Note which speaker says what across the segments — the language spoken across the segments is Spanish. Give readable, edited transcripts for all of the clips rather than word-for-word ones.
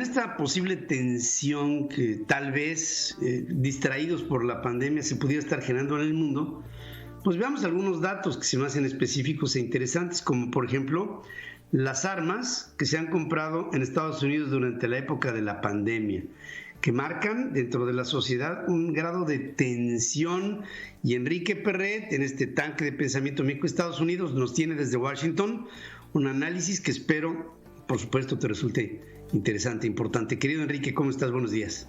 Speaker 1: Esta posible tensión que tal vez, distraídos por la pandemia, se pudiera estar generando en el mundo, pues veamos algunos datos que se me hacen específicos e interesantes, como por ejemplo las armas que se han comprado en Estados Unidos durante la época de la pandemia, que marcan dentro de la sociedad un grado de tensión. Y Enrique Perret, en este tanque de pensamiento México-Estados Unidos, nos tiene desde Washington un análisis que espero, por supuesto, te resulte interesante, importante. Querido Enrique, ¿cómo estás? Buenos días.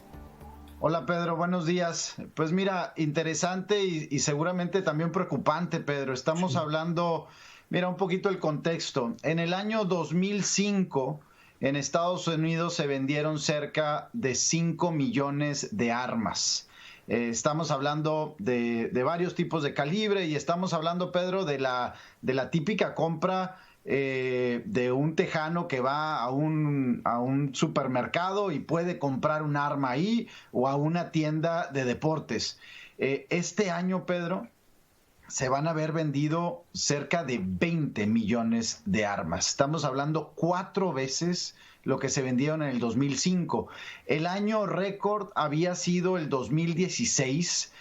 Speaker 2: Hola Pedro, buenos días. Pues mira, interesante y seguramente también preocupante, Pedro. Estamos hablando, mira un poquito el contexto. En el año 2005, en Estados Unidos se vendieron cerca de 5 millones de armas. Estamos hablando de varios tipos de calibre y estamos hablando, Pedro, de la típica compra de un tejano que va a un supermercado y puede comprar un arma ahí, o a una tienda de deportes. Este año, Pedro, se van a haber vendido cerca de 20 millones de armas. Estamos hablando 4 veces lo que se vendieron en el 2005. El año récord había sido el 2016,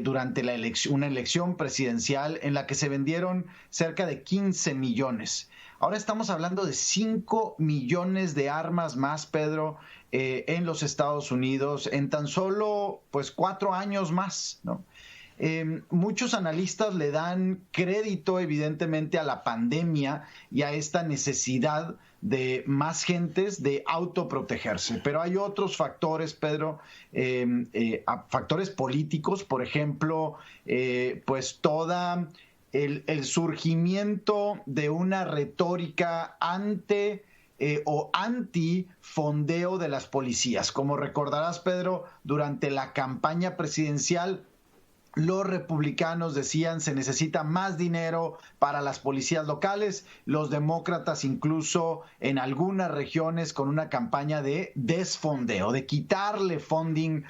Speaker 2: durante una elección presidencial en la que se vendieron cerca de 15 millones. Ahora estamos hablando de 5 millones de armas más, Pedro, en los Estados Unidos en tan solo 4 años más, ¿no? Muchos analistas le dan crédito, evidentemente, a la pandemia y a esta necesidad de más gentes de autoprotegerse. Pero hay otros factores, Pedro, factores políticos, por ejemplo, toda el surgimiento de una retórica o anti-fondeo de las policías. Como recordarás, Pedro, durante la campaña presidencial, los republicanos decían se necesita más dinero para las policías locales, los demócratas incluso en algunas regiones con una campaña de desfondeo, de quitarle fondos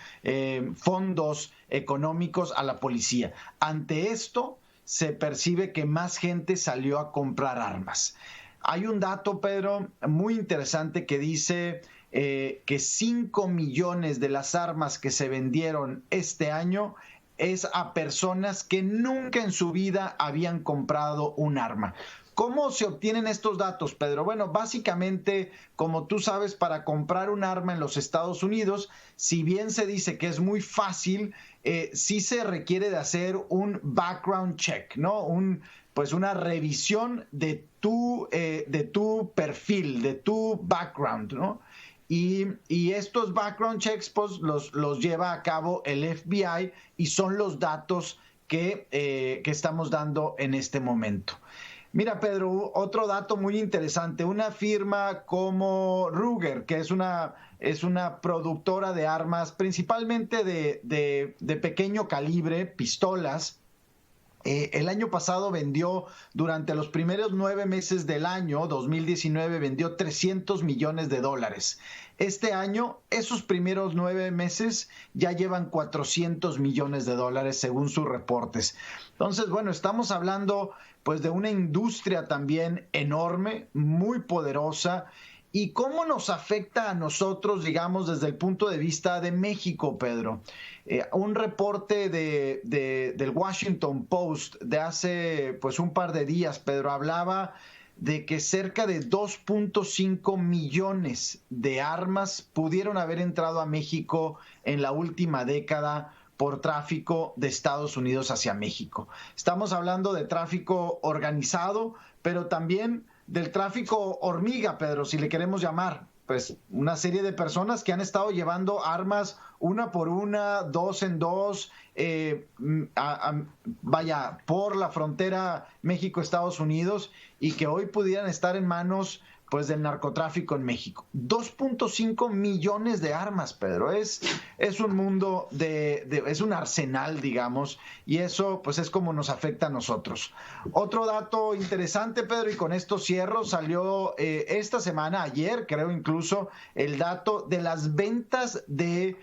Speaker 2: económicos a la policía. Ante esto se percibe que más gente salió a comprar armas. Hay un dato, Pedro, muy interesante que dice que 5 millones de las armas que se vendieron este año es a personas que nunca en su vida habían comprado un arma. ¿Cómo se obtienen estos datos, Pedro? Bueno, básicamente, como tú sabes, para comprar un arma en los Estados Unidos, si bien se dice que es muy fácil, sí se requiere de hacer un background check, ¿no? Una revisión de tu perfil, de tu background, ¿no? Y estos background checks pues, los lleva a cabo el FBI y son los datos que estamos dando en este momento. Mira, Pedro, otro dato muy interesante. Una firma como Ruger, que es una productora de armas, principalmente de pequeño calibre, pistolas, el año pasado vendió, durante los primeros 9 meses del año 2019, vendió $300 millones. Este año, esos primeros 9 meses ya llevan $400 millones, según sus reportes. Entonces, bueno, estamos hablando pues de una industria también enorme, muy poderosa. ¿Y cómo nos afecta a nosotros, digamos, desde el punto de vista de México, Pedro? Un reporte del Washington Post de hace un par de días, Pedro, hablaba de que cerca de 2.5 millones de armas pudieron haber entrado a México en la última década por tráfico de Estados Unidos hacia México. Estamos hablando de tráfico organizado, pero también del tráfico hormiga, Pedro, si le queremos llamar, pues una serie de personas que han estado llevando armas una por una, dos en dos, por la frontera México-Estados Unidos, y que hoy pudieran estar en manos pues del narcotráfico en México. 2.5 millones de armas, Pedro. Es un mundo es un arsenal, digamos, y eso pues es como nos afecta a nosotros. Otro dato interesante, Pedro, y con esto cierro, salió esta semana, ayer creo incluso, el dato de las ventas de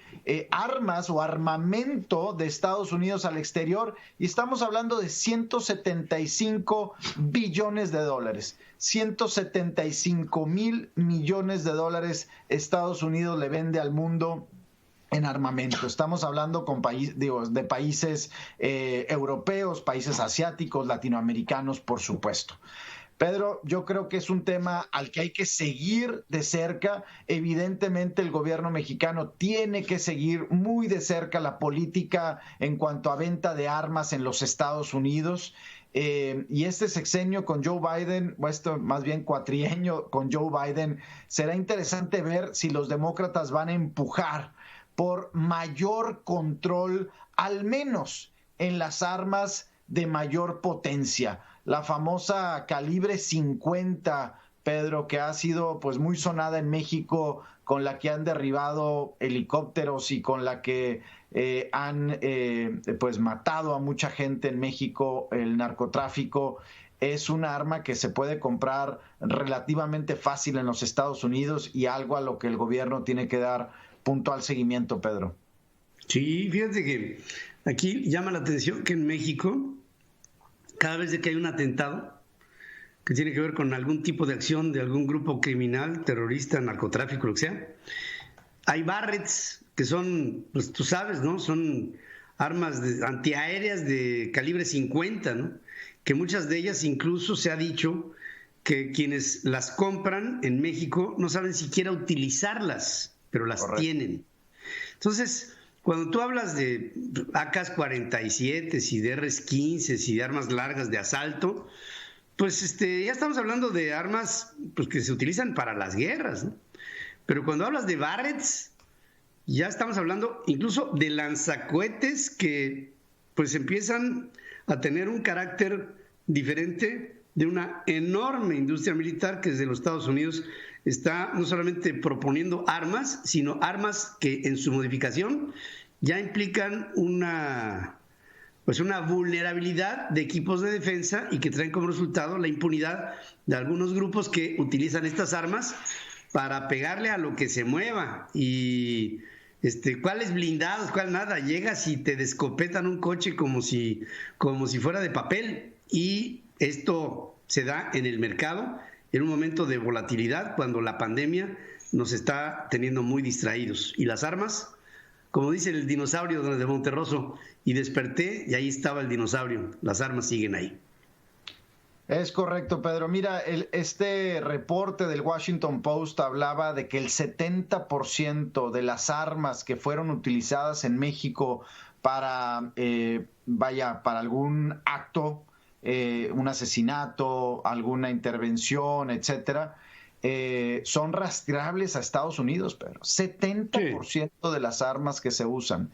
Speaker 2: armas o armamento de Estados Unidos al exterior, y estamos hablando de $175 billones. 175 5,000 millones de dólares Estados Unidos le vende al mundo en armamento. Estamos hablando de países europeos, países asiáticos, latinoamericanos, por supuesto. Pedro, yo creo que es un tema al que hay que seguir de cerca. Evidentemente, el gobierno mexicano tiene que seguir muy de cerca la política en cuanto a venta de armas en los Estados Unidos. Y este sexenio con Joe Biden, o esto más bien cuatrienio con Joe Biden, será interesante ver si los demócratas van a empujar por mayor control, al menos en las armas de mayor potencia. La famosa calibre 50, Pedro, que ha sido pues muy sonada en México, con la que han derribado helicópteros y con la que han pues matado a mucha gente en México, el narcotráfico. Es un arma que se puede comprar relativamente fácil en los Estados Unidos y algo a lo que el gobierno tiene que dar puntual seguimiento, Pedro.
Speaker 1: Sí, fíjate que aquí llama la atención que en México, cada vez que hay un atentado que tiene que ver con algún tipo de acción de algún grupo criminal, terrorista, narcotráfico, lo que sea, hay Barretts que son, pues tú sabes, ¿no? Son armas antiaéreas de calibre 50, ¿no? Que muchas de ellas incluso se ha dicho que quienes las compran en México no saben siquiera utilizarlas, pero las Correcto. Tienen. Entonces, cuando tú hablas de AK-47 y de RS-15 y de armas largas de asalto, pues ya estamos hablando de armas pues, que se utilizan para las guerras, ¿no? Pero cuando hablas de Barretts, ya estamos hablando incluso de lanzacohetes que pues empiezan a tener un carácter diferente de una enorme industria militar que desde los Estados Unidos está no solamente proponiendo armas, sino armas que en su modificación ya implican una vulnerabilidad de equipos de defensa y que traen como resultado la impunidad de algunos grupos que utilizan estas armas para pegarle a lo que se mueva. Y ¿cuáles blindados? ¿Cuál nada? Llegas y te descopetan un coche como si fuera de papel. Y esto se da en el mercado en un momento de volatilidad cuando la pandemia nos está teniendo muy distraídos. Y las armas, como dice el dinosaurio de Monterroso, y desperté y ahí estaba el dinosaurio. Las armas siguen ahí.
Speaker 2: Es correcto, Pedro. Mira, este reporte del Washington Post hablaba de que el 70% de las armas que fueron utilizadas en México para algún acto, un asesinato, alguna intervención, etcétera, son rastreables a Estados Unidos, Pedro. 70% de las armas que se usan.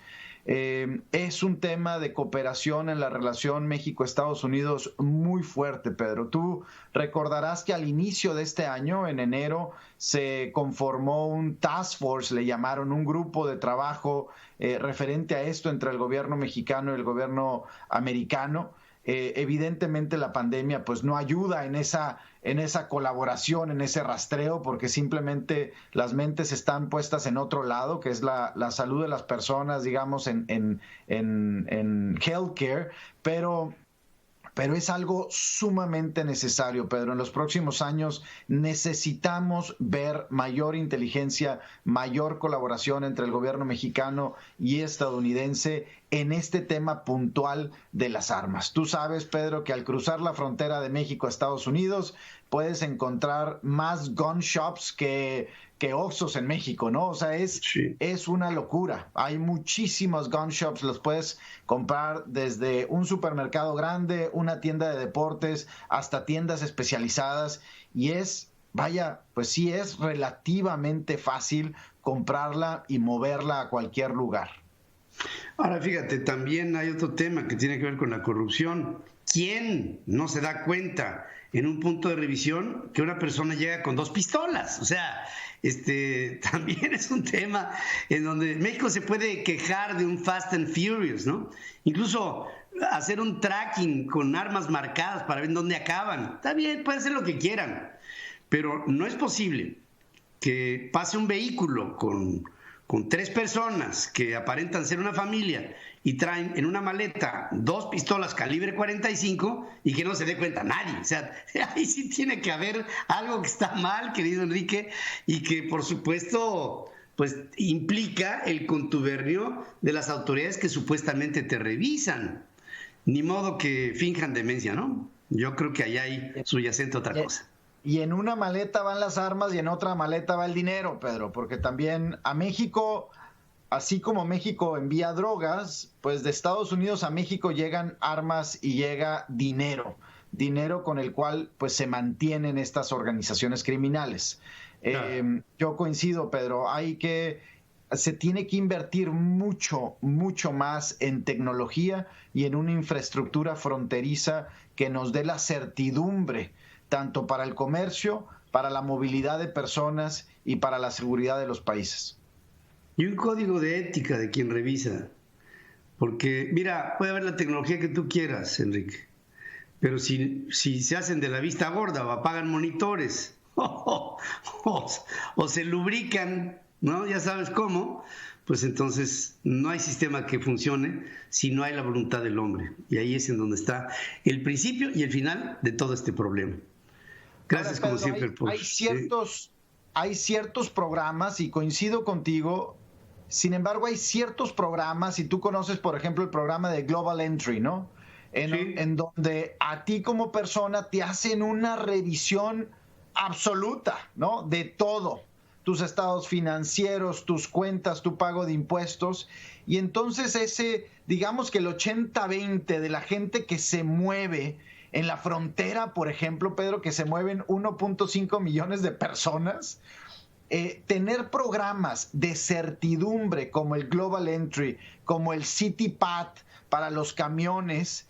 Speaker 2: Es un tema de cooperación en la relación México-Estados Unidos muy fuerte, Pedro. Tú recordarás que al inicio de este año, en enero, se conformó un task force, le llamaron, un grupo de trabajo referente a esto entre el gobierno mexicano y el gobierno americano. Evidentemente la pandemia pues no ayuda en esa colaboración, en ese rastreo, porque simplemente las mentes están puestas en otro lado, que es la salud de las personas, digamos, en healthcare, pero es algo sumamente necesario, Pedro. En los próximos años necesitamos ver mayor inteligencia, mayor colaboración entre el gobierno mexicano y estadounidense en este tema puntual de las armas. Tú sabes, Pedro, que al cruzar la frontera de México a Estados Unidos puedes encontrar más gun shops que Oxxos en México, ¿no? O sea, es una locura. Hay muchísimos gun shops, los puedes comprar desde un supermercado grande, una tienda de deportes, hasta tiendas especializadas, y pues sí es relativamente fácil comprarla y moverla a cualquier lugar.
Speaker 1: Ahora, fíjate, también hay otro tema que tiene que ver con la corrupción. ¿Quién no se da cuenta en un punto de revisión que una persona llega con 2 pistolas? O sea, también es un tema en donde México se puede quejar de un Fast and Furious, ¿no? Incluso hacer un tracking con armas marcadas para ver dónde acaban. Está bien, pueden hacer lo que quieran, pero no es posible que pase un vehículo con con 3 personas que aparentan ser una familia y traen en una maleta 2 pistolas calibre 45 y que no se dé cuenta nadie. O sea, ahí sí tiene que haber algo que está mal, querido Enrique, y que por supuesto pues implica el contubernio de las autoridades que supuestamente te revisan. Ni modo que finjan demencia, ¿no? Yo creo que allá hay subyacente otra cosa.
Speaker 2: Y en una maleta van las armas y en otra maleta va el dinero, Pedro, porque también a México, así como México envía drogas, pues de Estados Unidos a México llegan armas y llega dinero con el cual pues se mantienen estas organizaciones criminales. Claro. Yo coincido, Pedro, se tiene que invertir mucho más en tecnología y en una infraestructura fronteriza que nos dé la certidumbre tanto para el comercio, para la movilidad de personas y para la seguridad de los países.
Speaker 1: Y un código de ética de quien revisa. Porque, mira, puede haber la tecnología que tú quieras, Enrique, pero si se hacen de la vista gorda o apagan monitores o se lubrican, ¿no? Ya sabes cómo, pues entonces no hay sistema que funcione si no hay la voluntad del hombre. Y ahí es en donde está el principio y el final de todo este problema. Gracias, ahora, Pedro, como siempre.
Speaker 2: Hay ciertos programas, y coincido contigo, sin embargo hay ciertos programas, y tú conoces, por ejemplo, el programa de Global Entry, ¿no? En donde a ti como persona te hacen una revisión absoluta, ¿no? De todo, tus estados financieros, tus cuentas, tu pago de impuestos, y entonces digamos que el 80-20 de la gente que se mueve en la frontera, por ejemplo, Pedro, que se mueven 1.5 millones de personas, tener programas de certidumbre como el Global Entry, como el CityPath para los camiones,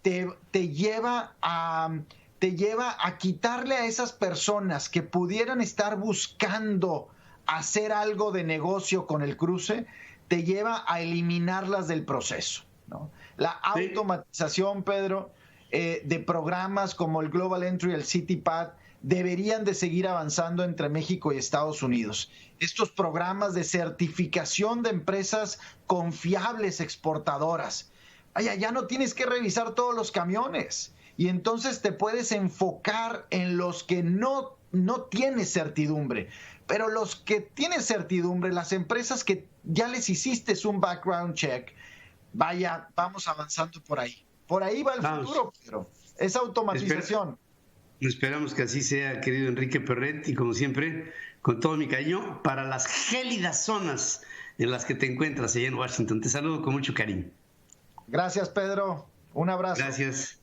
Speaker 2: te lleva a quitarle a esas personas que pudieran estar buscando hacer algo de negocio con el cruce, te lleva a eliminarlas del proceso, ¿no? La automatización, Pedro, de programas como el Global Entry y el CityPath deberían de seguir avanzando entre México y Estados Unidos. Estos programas de certificación de empresas confiables exportadoras. Ya no tienes que revisar todos los camiones y entonces te puedes enfocar en los que no tienes certidumbre. Pero los que tienen certidumbre, las empresas que ya les hiciste un background check, vamos avanzando por ahí. Por ahí va el futuro, Pedro. Esa automatización.
Speaker 1: Esperamos que así sea, querido Enrique Perret, y como siempre, con todo mi cariño, para las gélidas zonas en las que te encuentras allá en Washington. Te saludo con mucho cariño.
Speaker 2: Gracias, Pedro. Un abrazo.
Speaker 1: Gracias.